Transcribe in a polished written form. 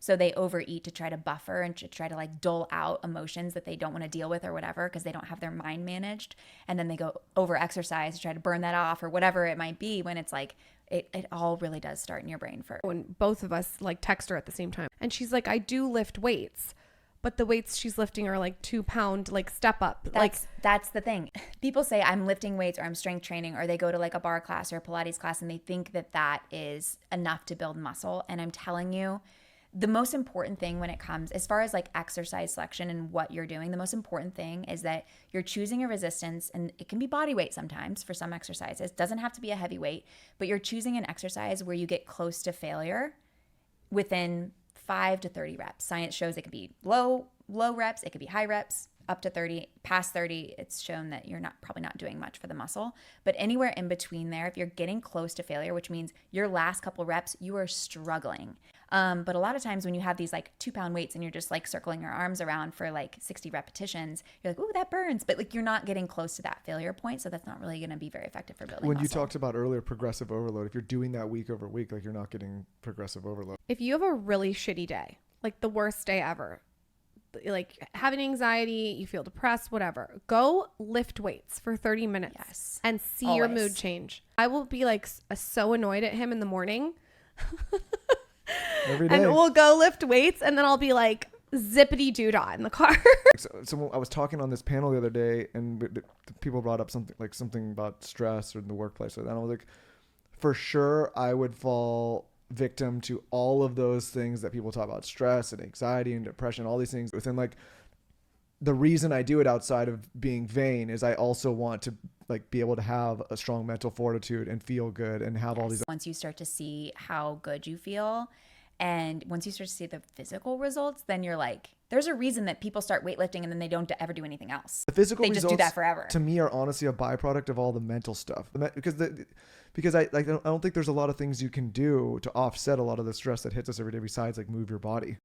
So they overeat to try to buffer and to try to like dole out emotions that they don't want to deal with or whatever, because they don't have their mind managed. And then they go over exercise to try to burn that off or whatever it might be, when it's like, it all really does start in your brain first. When both of us like text her at the same time, and she's like, I do lift weights, but the weights she's lifting are like 2-pound, like step up. That's the thing. People say I'm lifting weights or I'm strength training, or they go to like a bar class or a Pilates class and they think that that is enough to build muscle. And I'm telling you, the most important thing when it comes, as far as like exercise selection and what you're doing, the most important thing is that you're choosing a resistance, and it can be body weight sometimes for some exercises. It doesn't have to be a heavy weight, but you're choosing an exercise where you get close to failure within 5 to 30 reps. Science shows it could be low reps, it could be high reps, up to 30. Past 30, it's shown that you're probably not doing much for the muscle. But anywhere in between there, if you're getting close to failure, which means your last couple reps, you are struggling. But a lot of times when you have these like 2-pound weights and you're just like circling your arms around for like 60 repetitions, you're like, ooh, that burns. But like you're not getting close to that failure point. So that's not really going to be very effective for building muscle. You talked about earlier progressive overload, if you're doing that week over week, like you're not getting progressive overload. If you have a really shitty day, like the worst day ever, like having anxiety, you feel depressed, whatever, go lift weights for 30 minutes. Yes. And see your mood change. I will be like so annoyed at him in the morning. Every day. And we'll go lift weights, and then I'll be like zippity doodah in the car. So I was talking on this panel the other day, and the people brought up something about stress or in the workplace, and I was like, for sure I would fall victim to all of those things that people talk about, stress and anxiety and depression, all these things. Within like the reason I do it outside of being vain is I also want to like be able to have a strong mental fortitude and feel good and have all these. Once you start to see how good you feel, and once you start to see the physical results, then you're like, there's a reason that people start weightlifting and then they don't ever do anything else. The physical they just do that forever. To me, are honestly a byproduct of all the mental stuff. Because I don't think there's a lot of things you can do to offset a lot of the stress that hits us every day besides like move your body.